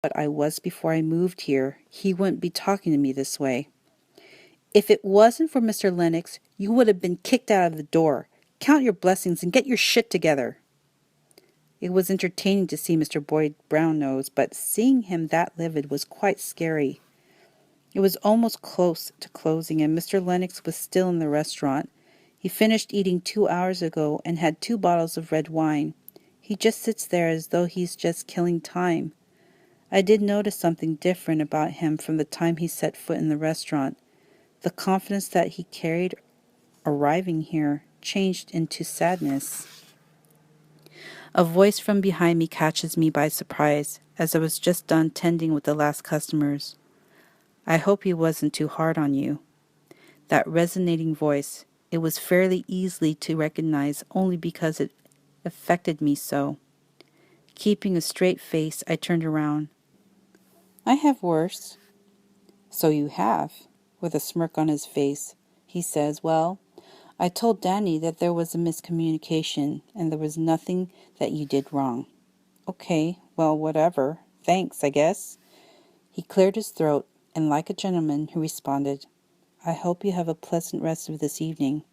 what I was before I moved here, he wouldn't be talking to me this way. If it wasn't for Mr. Lennox, you would have been kicked out of the door. Count your blessings and get your shit together. It was entertaining to see Mr. Boyd Brown-Nose, but seeing him that livid was quite scary. It was almost close to closing, and Mr. Lennox was still in the restaurant. He finished eating 2 hours ago and had 2 bottles of red wine. He just sits there as though he's just killing time. I did notice something different about him from the time he set foot in the restaurant. The confidence that he carried arriving here changed into sadness. A voice from behind me catches me by surprise, as I was just done tending with the last customers. I hope he wasn't too hard on you. That resonating voice, it was fairly easily to recognize only because it affected me so. Keeping a straight face, I turned around. I have worse. So you have, with a smirk on his face. He says, well, I told Danny that there was a miscommunication and there was nothing that you did wrong. Okay, well, whatever. Thanks, I guess. He cleared his throat, and like a gentleman, he responded, I hope you have a pleasant rest of this evening.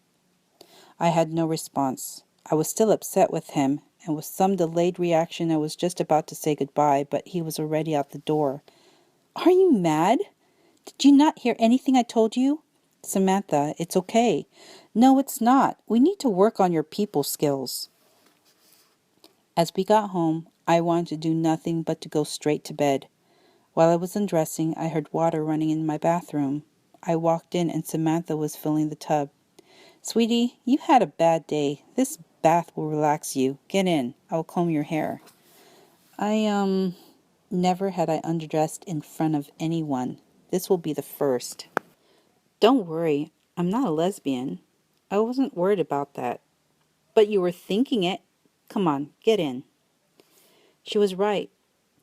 I had no response. I was still upset with him, and with some delayed reaction I was just about to say goodbye, but he was already out the door. Are you mad? Did you not hear anything I told you? Samantha, it's okay. No, it's not. We need to work on your people skills. As we got home, I wanted to do nothing but to go straight to bed. While I was undressing, I heard water running in my bathroom. I walked in and Samantha was filling the tub. Sweetie, you had a bad day. This bath will relax you. Get in. I'll comb your hair. Never had I undressed in front of anyone. This will be the first. Don't worry, I'm not a lesbian. I wasn't worried about that. But you were thinking it. Come on, get in. She was right.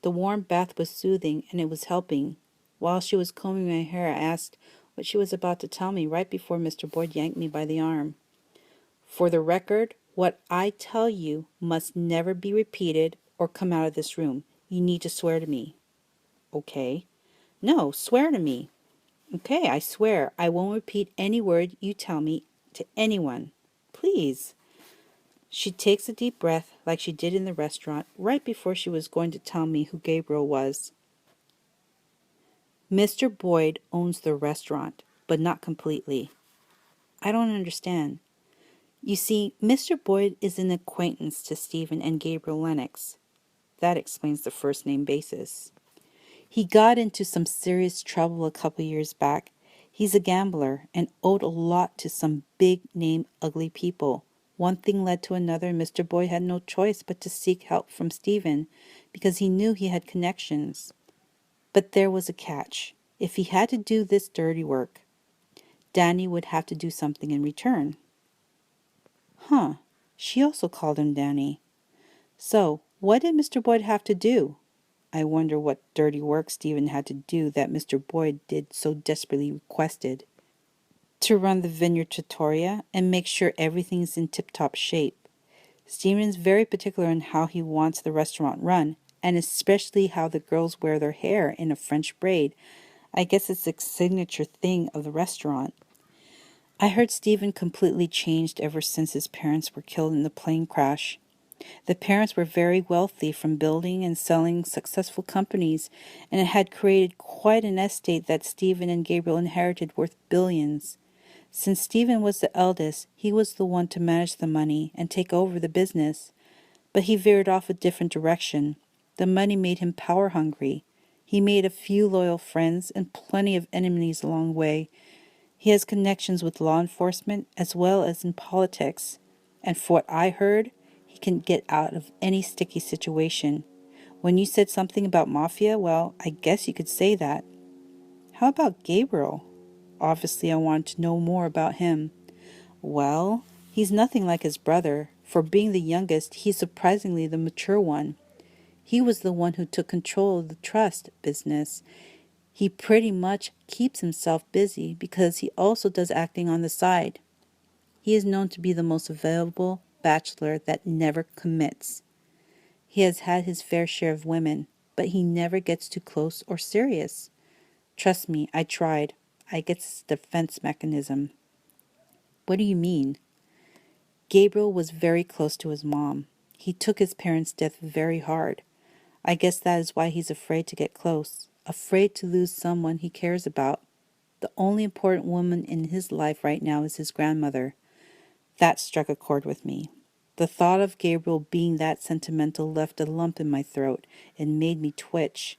The warm bath was soothing, and it was helping. While she was combing my hair, I asked what she was about to tell me right before Mr. Boyd yanked me by the arm. For the record, what I tell you must never be repeated or come out of this room. You need to swear to me. Okay. No, swear to me. Okay, I swear I won't repeat any word you tell me to anyone. Please. She takes a deep breath like she did in the restaurant right before she was going to tell me who Gabriel was. Mr. Boyd owns the restaurant, but not completely. I don't understand. You see, Mr. Boyd is an acquaintance to Stephen and Gabriel Lennox. That explains the first name basis. He got into some serious trouble a couple years back. He's a gambler and owed a lot to some big-name ugly people. One thing led to another, and Mr. Boyd had no choice but to seek help from Stephen because he knew he had connections. But there was a catch. If he had to do this dirty work, Danny would have to do something in return. Huh, she also called him Danny. So, what did Mr. Boyd have to do? I wonder what dirty work Stephen had to do that Mr. Boyd did so desperately requested. To run the Vineyard Trattoria and make sure everything's in tip-top shape. Stephen's very particular in how he wants the restaurant run, and especially how the girls wear their hair in a French braid. I guess it's a signature thing of the restaurant. I heard Stephen completely changed ever since his parents were killed in the plane crash. The parents were very wealthy from building and selling successful companies, and it had created quite an estate that Stephen and Gabriel inherited worth billions. Since Stephen was the eldest, he was the one to manage the money and take over the business. But he veered off a different direction. The money made him power-hungry. He made a few loyal friends and plenty of enemies along the way. He has connections with law enforcement as well as in politics. And for what I heard, he can get out of any sticky situation. When you said something about mafia, well, I guess you could say that. How about Gabriel? Obviously, I wanted to know more about him. Well, he's nothing like his brother. For being the youngest, he's surprisingly the mature one. He was the one who took control of the trust business. He pretty much keeps himself busy because he also does acting on the side. He is known to be the most available bachelor that never commits. He has had his fair share of women. but he never gets too close or serious. Trust me, I tried. I guess it's a defense mechanism. What do you mean? Gabriel was very close to his mom. He took his parents' death very hard. I guess that is why he's afraid to get close, afraid to lose someone he cares about. The only important woman in his life right now is his grandmother. That struck a chord with me. The thought of Gabriel being that sentimental left a lump in my throat and made me twitch.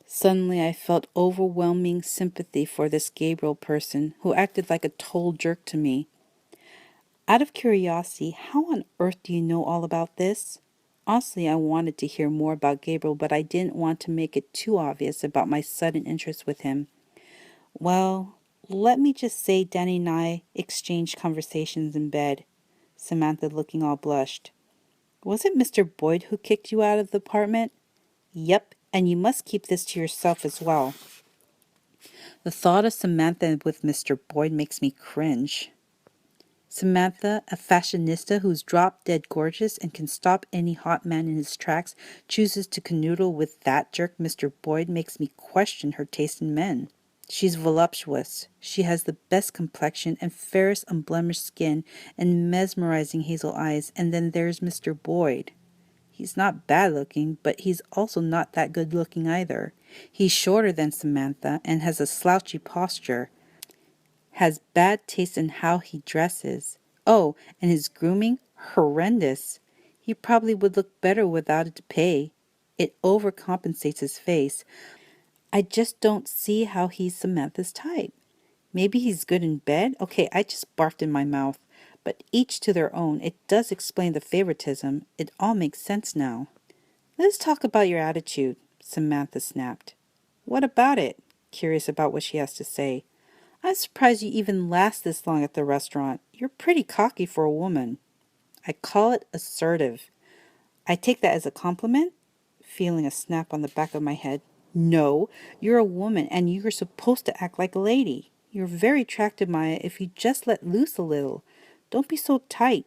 Suddenly I felt overwhelming sympathy for this Gabriel person who acted like a total jerk to me. Out of curiosity, how on earth do you know all about this? Honestly, I wanted to hear more about Gabriel, but I didn't want to make it too obvious about my sudden interest with him. Well, let me just say Danny and I exchanged conversations in bed, Samantha looking all blushed. Was it Mr. Boyd who kicked you out of the apartment? Yep, and you must keep this to yourself as well. The thought of Samantha with Mr. Boyd makes me cringe. Samantha, a fashionista who's drop-dead gorgeous and can stop any hot man in his tracks, chooses to canoodle with that jerk Mr. Boyd makes me question her taste in men. She's voluptuous. She has the best complexion and fairest unblemished skin and mesmerizing hazel eyes, and then there's Mr. Boyd. He's not bad looking, but he's also not that good looking either. He's shorter than Samantha and has a slouchy posture. Has bad taste in how he dresses. Oh, and his grooming? Horrendous. He probably would look better without it to pay. It overcompensates his face. I just don't see how he's Samantha's type. Maybe he's good in bed? Okay, I just barfed in my mouth. But each to their own. It does explain the favoritism. It all makes sense now. Let's talk about your attitude, Samantha snapped. What about it? Curious about what she has to say. I'm surprised you even last this long at the restaurant. You're pretty cocky for a woman. I call it assertive. I take that as a compliment? Feeling a snap on the back of my head. No, you're a woman and you're supposed to act like a lady. You're very attractive, Maya, if you just let loose a little. Don't be so tight.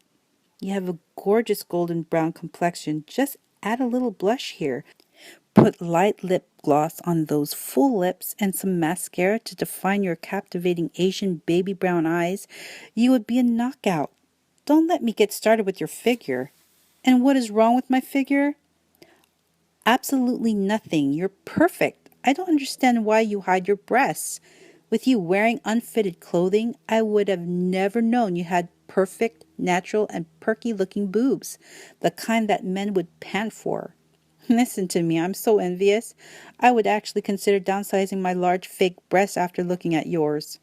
You have a gorgeous golden brown complexion. Just add a little blush here. Put light lip gloss on those full lips and some mascara to define your captivating Asian baby brown eyes. You would be a knockout. Don't let me get started with your figure. And what is wrong with my figure? Absolutely nothing. You're perfect. I don't understand why you hide your breasts. With you wearing unfitted clothing, I would have never known you had perfect, natural, and perky-looking boobs, the kind that men would pant for. Listen to me, I'm so envious. I would actually consider downsizing my large fake breasts after looking at yours.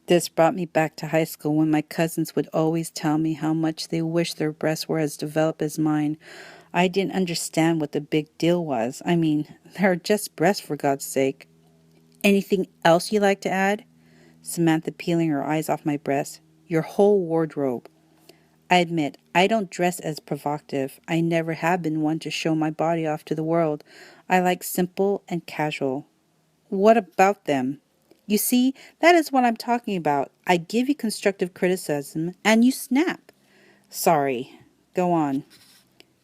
This brought me back to high school when my cousins would always tell me how much they wished their breasts were as developed as mine. I didn't understand what the big deal was. I mean, they're just breasts for God's sake. Anything else you like to add? Samantha peeling her eyes off my breast. Your whole wardrobe. I admit, I don't dress as provocative. I never have been one to show my body off to the world. I like simple and casual. What about them? You see, that is what I'm talking about. I give you constructive criticism, and you snap. Sorry. Go on.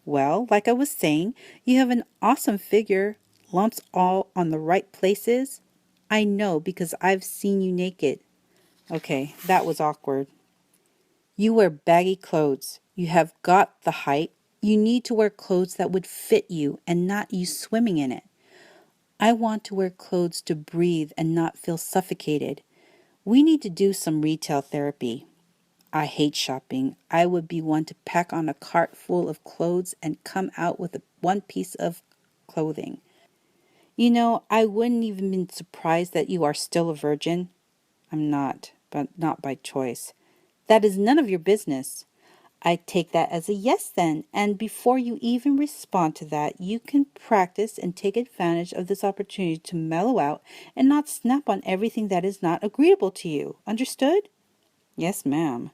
Well, like I was saying, you have an awesome figure. Lumps all on the right places. I know because I've seen you naked. Okay, that was awkward. You wear baggy clothes. You have got the height. You need to wear clothes that would fit you and not you swimming in it. I want to wear clothes to breathe and not feel suffocated. We need to do some retail therapy. I hate shopping. I would be one to pack on a cart full of clothes and come out with one piece of clothing. You know, I wouldn't even be surprised that you are still a virgin. I'm not, but not by choice. That is none of your business. I take that as a yes then, and before you even respond to that, you can practice and take advantage of this opportunity to mellow out and not snap on everything that is not agreeable to you. Understood? Yes, ma'am.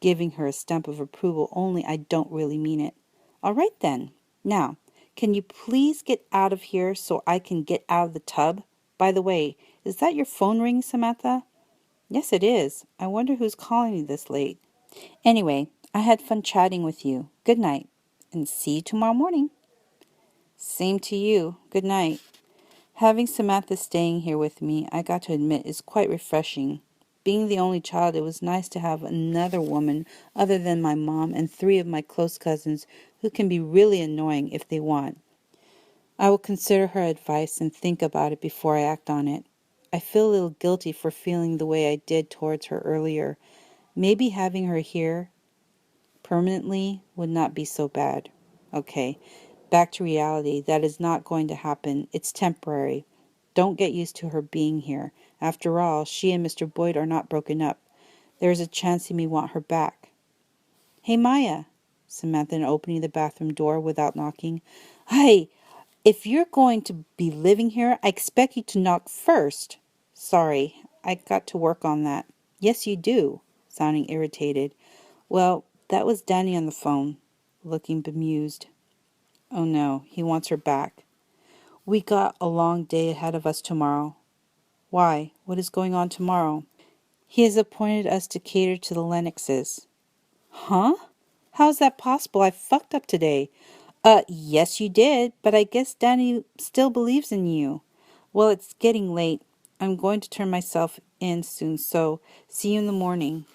Giving her a stamp of approval, only I don't really mean it. All right then. Now, can you please get out of here so I can get out of the tub? By the way, is that your phone ringing, Samantha? Yes, it is. I wonder who's calling you this late. Anyway, I had fun chatting with you. Good night, and see you tomorrow morning. Same to you. Good night. Having Samantha staying here with me, I got to admit, is quite refreshing. Being the only child, it was nice to have another woman other than my mom and 3 of my close cousins who can be really annoying if they want. I will consider her advice and think about it before I act on it. I feel a little guilty for feeling the way I did towards her earlier. Maybe having her here permanently would not be so bad. Okay, back to reality. That is not going to happen. It's temporary. Don't get used to her being here. After all, she and Mr. Boyd are not broken up. There is a chance he may want her back. Hey, Maya, Samantha opening the bathroom door without knocking. Hey, if you're going to be living here, I expect you to knock first. Sorry, I got to work on that. Yes, you do, sounding irritated. Well, that was Danny on the phone, looking bemused. Oh no, he wants her back. We got a long day ahead of us tomorrow. Why? What is going on tomorrow? He has appointed us to cater to the Lennoxes. Huh? How's that possible? I fucked up today. Yes you did, but I guess Danny still believes in you. Well, it's getting late. I'm going to turn myself in soon, so see you in the morning.